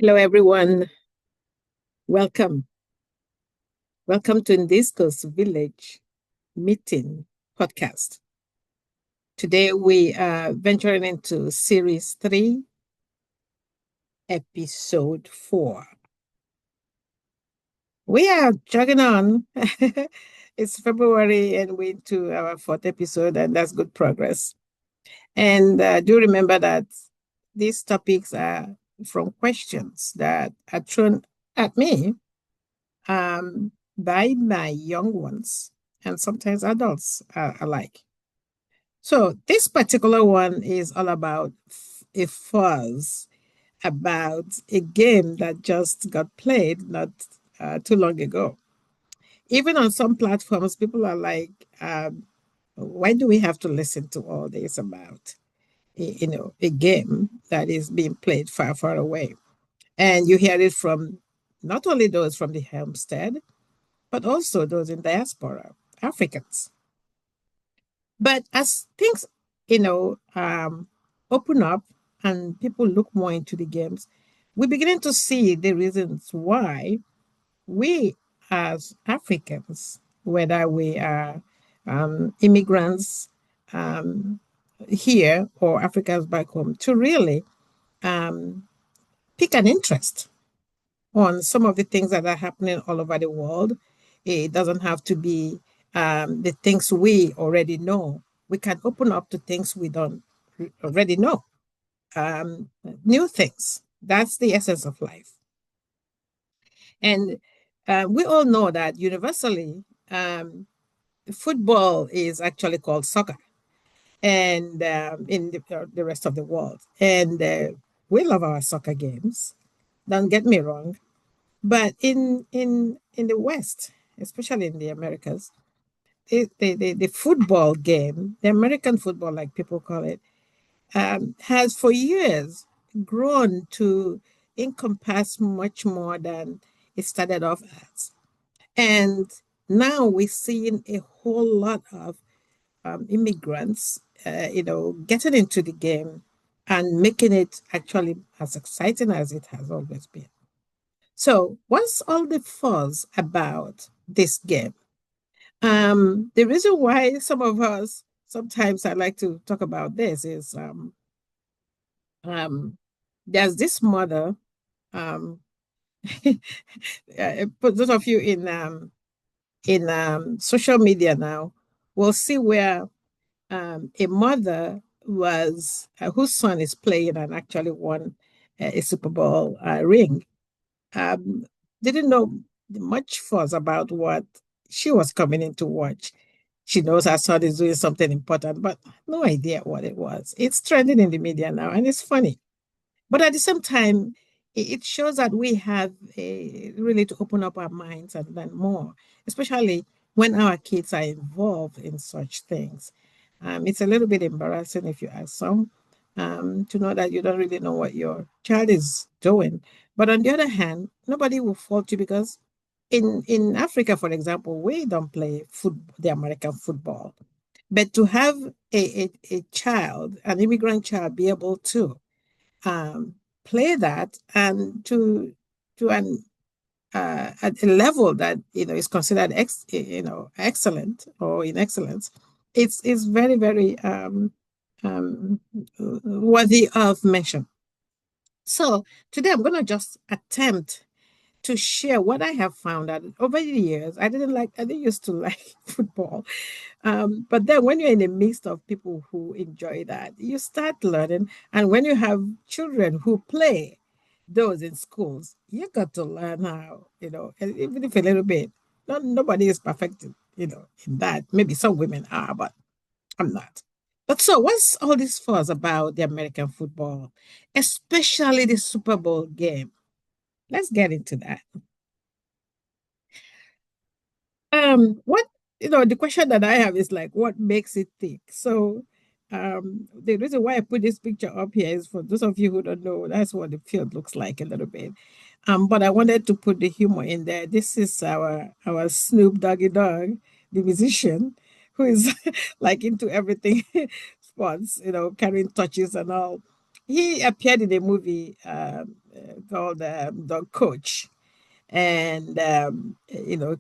Hello, everyone. Welcome. Welcome to NDISCO'S Village Meeting podcast. Today, we are venturing into Series 3, Episode 4. We are chugging on. It's February, and we're into our 4th episode, and that's good progress. And do remember that these topics are from questions that are thrown at me by my young ones and sometimes adults alike. So this particular one is all about a fuzz about a game that just got played not too long ago. Even on some platforms, people are like, why do we have to listen to all this about, a game that is being played far, far away? And you hear it from not only those from the homestead, but also those in diaspora, Africans. But as things, open up and people look more into the games, we're beginning to see the reasons why we as Africans, whether we are immigrants here or Africans back home, to really pick an interest on some of the things that are happening all over the world. It doesn't have to be the things we already know. We can open up to things we don't already know, new things. That's the essence of life. And we all know that universally, football is actually called soccer, and in the rest of the world. And we love our soccer games. Don't get me wrong. But in the West, especially in the Americas, the football game, the American football, like people call it, has for years grown to encompass much more than it started off as. And now we're seeing a whole lot of immigrants, getting into the game and making it actually as exciting as it has always been. So, what's all the fuss about this game? The reason why some of us sometimes I like to talk about this is um, there's this mother. Um, for those of you in social media now, will see where a mother was whose son is playing and actually won a Super Bowl ring. Um, didn't know much fuss about what she was coming in to watch. She knows her son is doing something important, but no idea what it was. It's trending in the media now, and it's funny. But at the same time, it shows that we have really to open up our minds and learn more, especially when our kids are involved in such things. It's a little bit embarrassing if you ask some to know that you don't really know what your child is doing. But on the other hand, nobody will fault you because in Africa, for example, we don't play the American football. But to have a child, an immigrant child, be able to um, play that and to an at a level that is considered excellent or in excellence, it's very very um, worthy of mention. So today I'm going to just attempt to share what I have found out over the years. I didn't used to like football. But then when you're in the midst of people who enjoy that, you start learning. And when you have children who play those in schools, you got to learn how, even if a little bit. Nobody is perfect, in that. Maybe some women are, but I'm not. But so what's all this fuss about the American football, especially the Super Bowl game? Let's get into that. What the question that I have is like, what makes it thick? So, the reason why I put this picture up here is for those of you who don't know, that's what the field looks like a little bit. But I wanted to put the humor in there. This is our Snoop Doggy Dogg, the musician, who is like into everything sports, carrying touches and all. he appeared in a movie called The Coach, and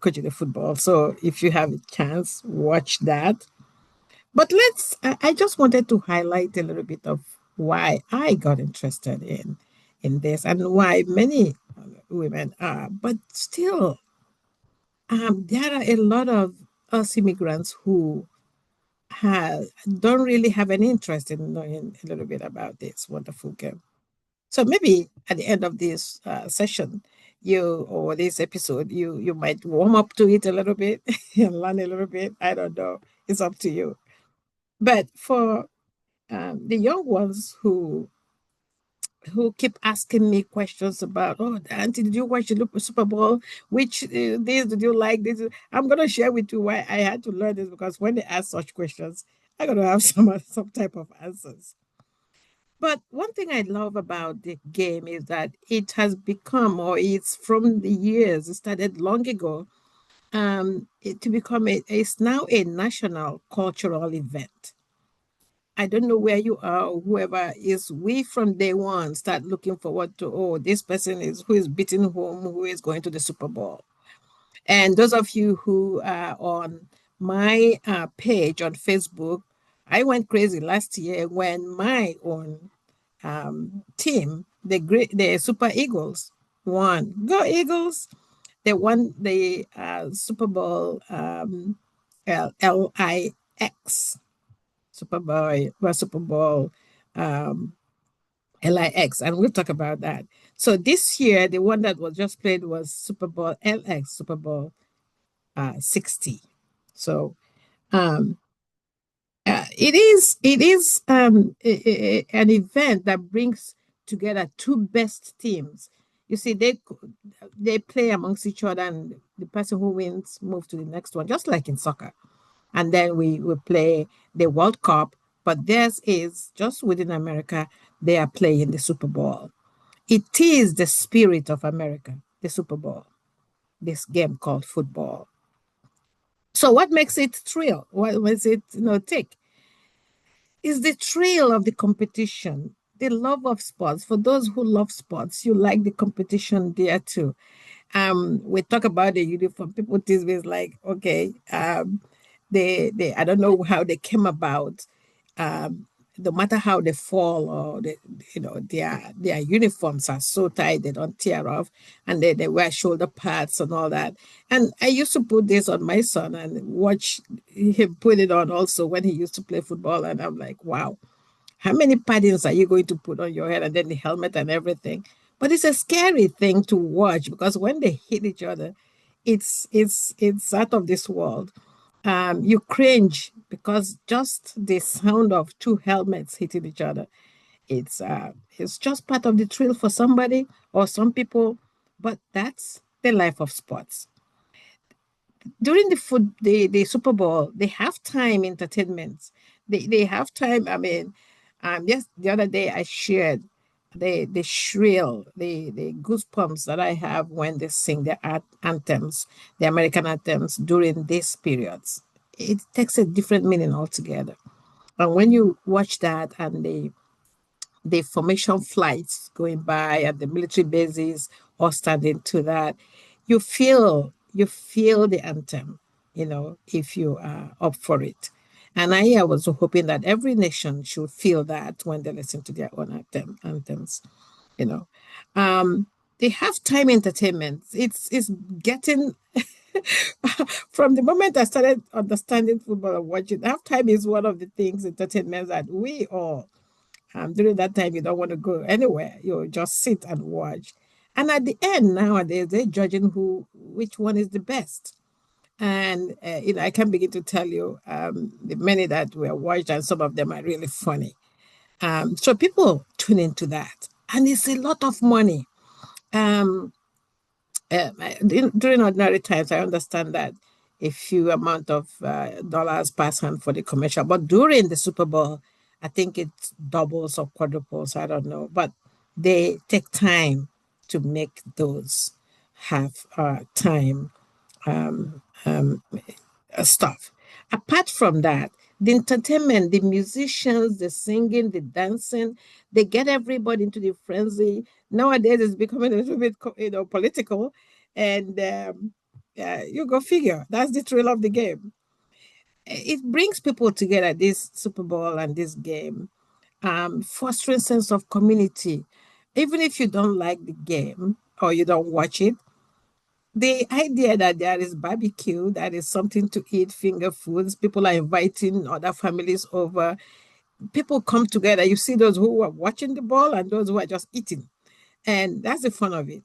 coaching the football. So if you have a chance, watch that. But I just wanted to highlight a little bit of why I got interested in this and why many women are. But still, there are a lot of us immigrants who don't really have an interest in knowing a little bit about this wonderful game. So maybe at the end of this session, or this episode, you might warm up to it a little bit and learn a little bit. I don't know. It's up to you. But for the young ones who keep asking me questions about, oh, Auntie, did you watch the Super Bowl? Which days did you like? This, I'm going to share with you why I had to learn this, because when they ask such questions, I got to have some type of answers. But one thing I love about the game is that it has become, or it's from the years, it started long ago, to become it's now a national cultural event. I don't know where you are or whoever is. We from day one start looking forward to, oh, this person is who is beating home, who is going to the Super Bowl. And those of you who are on my page on Facebook, I went crazy last year when my own team, the Super Eagles, won. Go Eagles! They won the Super Bowl LIX. Super Bowl LIX, and we'll talk about that. So this year, the one that was just played was Super Bowl LX, Super Bowl 60. So um, it is an event that brings together two best teams. You see, they play amongst each other, and the person who wins moves to the next one, just like in soccer. And then we play the World Cup, but theirs is just within America. They are playing the Super Bowl. It is the spirit of America, the Super Bowl, this game called football. So what makes it thrill? What makes it tick? Is the thrill of the competition, the love of sports. For those who love sports, you like the competition there too. We talk about the uniform. People tease me, it's like, okay, they I don't know how they came about. No matter how they fall, or their uniforms are so tight they don't tear off, and they wear shoulder pads and all that. And I used to put this on my son and watch him put it on also when he used to play football, and I'm like, wow, how many paddings are you going to put on your head, and then the helmet and everything? But it's a scary thing to watch, because when they hit each other, it's out of this world. You cringe, because just the sound of two helmets hitting each other, it's just part of the thrill for somebody or some people, but that's the life of sports. During the Super Bowl, they have time entertainments. They have time. I mean, just the other day I shared the shrill, the goosebumps that I have when they sing the anthems, the American anthems during these periods. It takes a different meaning altogether. And when you watch that, and the formation flights going by and the military bases all standing to that, you feel the anthem, if you are up for it. And I was hoping that every nation should feel that when they listen to their own anthems, you know. The halftime entertainment, it's getting from the moment I started understanding football and watching, halftime is one of the things, entertainment, that we all during that time, you don't want to go anywhere. You just sit and watch. And at the end, nowadays, they're judging which one is the best. And I can begin to tell you the many that were watched, and some of them are really funny. So people tune into that, and it's a lot of money. Um, during ordinary times, I understand that a few amount of dollars pass hand for the commercial, but during the Super Bowl, I think it doubles or quadruples. I don't know, but they take time to make those have time stuff. Apart from that, The entertainment, the musicians, the singing, the dancing, they get everybody into the frenzy. Nowadays, it's becoming a little bit, political, and you go figure. That's the thrill of the game. It brings people together. This Super Bowl and this game, fostering sense of community. Even if you don't like the game or you don't watch it, the idea that there is barbecue, that is something to eat, finger foods, people are inviting other families over, people come together. You see those who are watching the ball and those who are just eating. And that's the fun of it.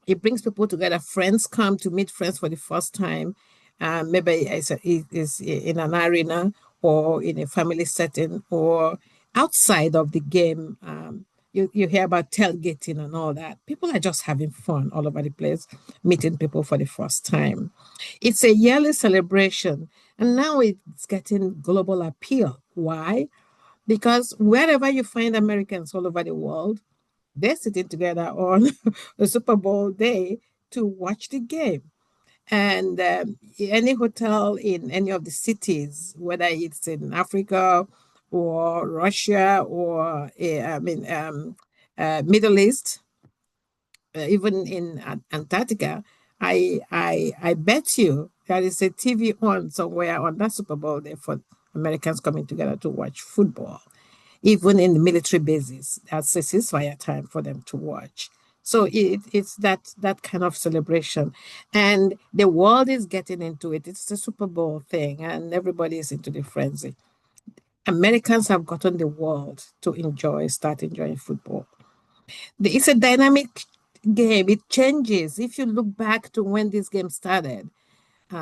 It brings people together. Friends come to meet friends for the first time. Maybe it's in an arena or in a family setting or outside of the game. You hear about tailgating and all that. People are just having fun all over the place, meeting people for the first time. It's a yearly celebration, and now it's getting global appeal. Why? Because wherever you find Americans all over the world, they're sitting together on a Super Bowl day to watch the game. And any hotel in any of the cities, whether it's in Africa or Russia or Middle East, even in Antarctica, I bet you there is a TV on somewhere on that Super Bowl day for Americans coming together to watch football. Even in the military bases, that's a ceasefire time for them to watch. So it's that kind of celebration, and the world is getting into it. It's the Super Bowl thing, and everybody is into the frenzy. Americans have gotten the world to start enjoying football. It's a dynamic game. It changes. If you look back to when this game started,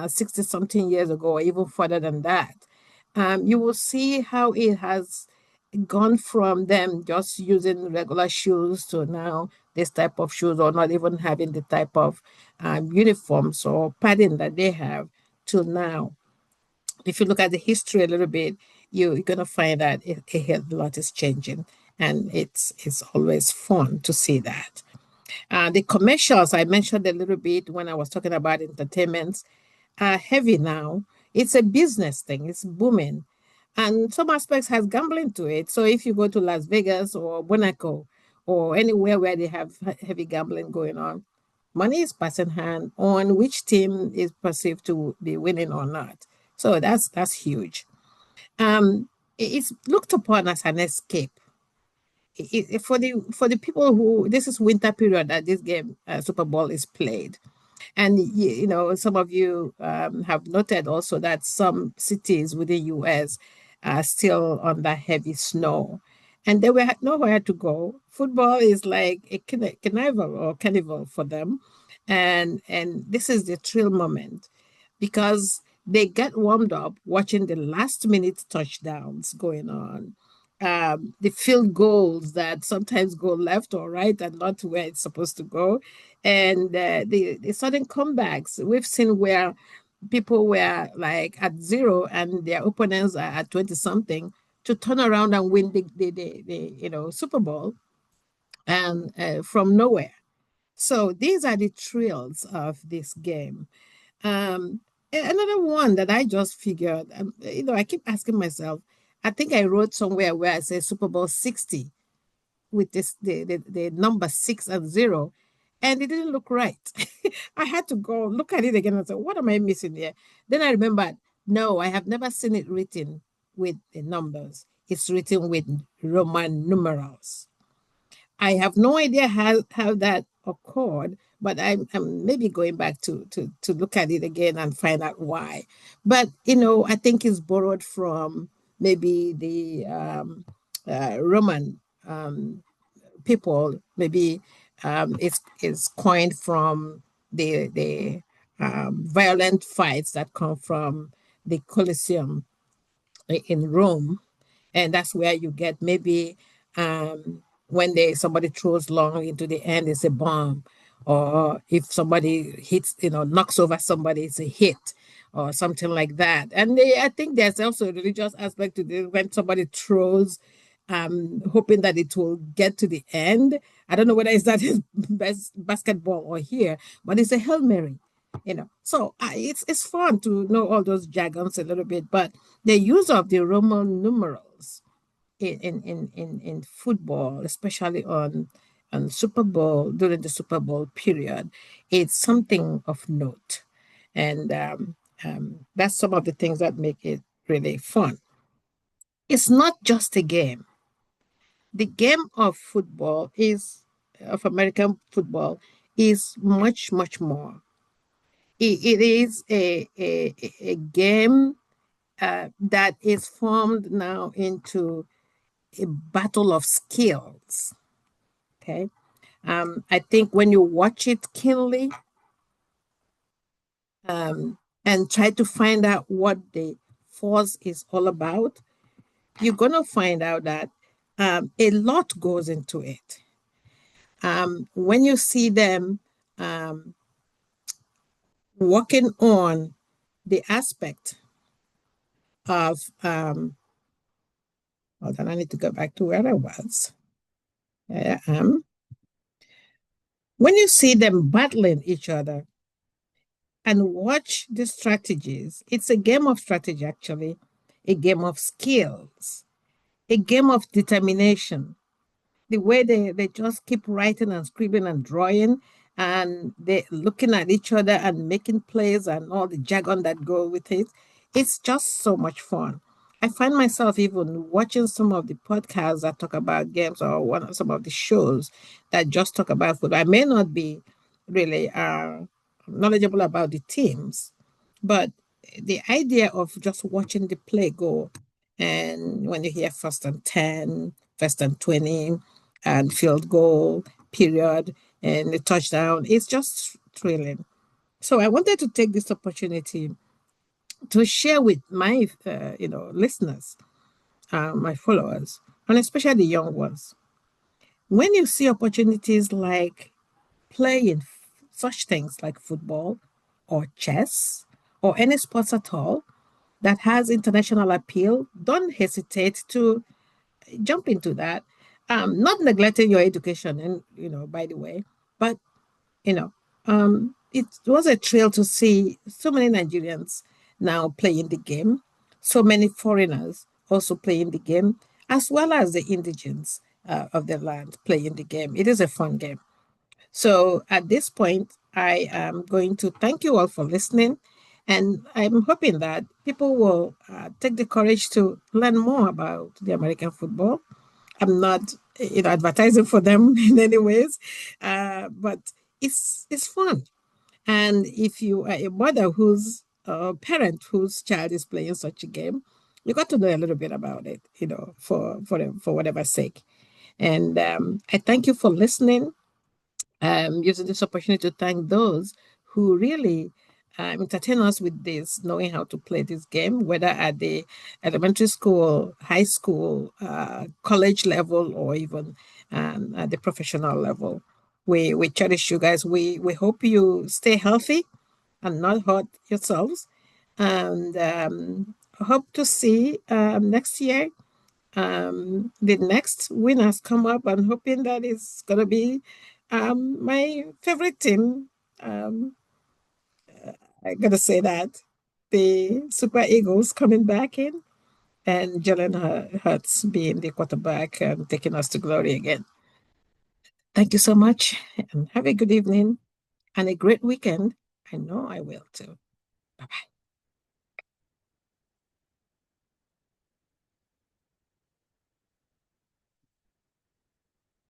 60 something years ago, or even further than that, you will see how it has gone from them just using regular shoes to now this type of shoes, or not even having the type of uniforms or padding that they have to now. If you look at the history a little bit, you're going to find that a lot is changing, and it's always fun to see that. The commercials I mentioned a little bit when I was talking about entertainment are heavy now. It's a business thing, it's booming. And some aspects has gambling to it. So if you go to Las Vegas or Monaco or anywhere where they have heavy gambling going on, money is passing hand on which team is perceived to be winning or not. So that's huge. It's looked upon as an escape. For the people who, this is winter period that this game Super Bowl is played. And some of you have noted also that some cities within US are still under heavy snow, and they were nowhere to go. Football is like a carnival or carnival for them, and this is the thrill moment because they get warmed up watching the last minute touchdowns going on. The field goals that sometimes go left or right and not where it's supposed to go. And the sudden comebacks. We've seen where people were like at zero and their opponents are at 20 something to turn around and win the Super Bowl and from nowhere. So these are the thrills of this game. Um, Another one that I just figured, I keep asking myself, I think I wrote somewhere where I say Super Bowl 60 with the number 6 and 0, and it didn't look right. I had to go look at it again and say, what am I missing here? Then I remembered, no, I have never seen it written with the numbers. It's written with Roman numerals. I have no idea how that occurred, but I'm maybe going back to look at it again and find out why. But I think it's borrowed from maybe the Roman people. Maybe it's coined from the violent fights that come from the Colosseum in Rome, and that's where you get maybe when somebody throws long into the end, it's a bomb, or if somebody hits, knocks over somebody, it's a hit, or something like that. And I think there's also a religious aspect to this when somebody throws, hoping that it will get to the end. I don't know whether it's that is best basketball or here, but it's a Hail Mary. So it's fun to know all those jargons a little bit, but the use of the Roman numerals in football, especially on Super Bowl during the Super Bowl period, it's something of note, and that's some of the things that make it really fun. It's not just a game. The game of football is of American football is much more. It is a game that is formed now into a battle of skills. Okay. I think when you watch it keenly and try to find out what the force is all about, you're going to find out that a lot goes into it. When you see them um, working on the aspect of, hold on, I need to go back to where I was. When you see them battling each other and watch the strategies, it's a game of strategy, actually, a game of skills, a game of determination. The way they just keep writing and scribbling and drawing, and they're looking at each other and making plays and all the jargon that go with it. It's just so much fun. I find myself even watching some of the podcasts that talk about games, or some of the shows that just talk about football. I may not be really knowledgeable about the teams, but the idea of just watching the play go, and when you hear first and 10, first and 20, and field goal, period, and the touchdown, it's just thrilling. So I wanted to take this opportunity to share with my, listeners, my followers, and especially the young ones. When you see opportunities like playing such things like football or chess or any sports at all that has international appeal, don't hesitate to jump into that. Not neglecting your education, and by the way, but you know, it was a thrill to see so many Nigerians now playing the game, so many foreigners also playing the game, as well as the indigenes of the land playing the game. It is a fun game. So at this point, I am going to thank you all for listening. And I'm hoping that people will take the courage to learn more about the American football. I'm not, advertising for them in any ways, but it's fun. And if you are a mother whose parent whose child is playing such a game, you got to know a little bit about it, for whatever sake. And I thank you for listening. Using this opportunity to thank those who really entertain us with this, knowing how to play this game, whether at the elementary school, high school, college level, or even at the professional level. We cherish you guys. We hope you stay healthy and not hurt yourselves. And hope to see next year the next winners come up. I'm hoping that it's going to be my favorite team. Um, I got to say that the Super Eagles coming back in, and Jalen Hurts being the quarterback and taking us to glory again. Thank you so much, and have a good evening and a great weekend. I know I will too. Bye bye.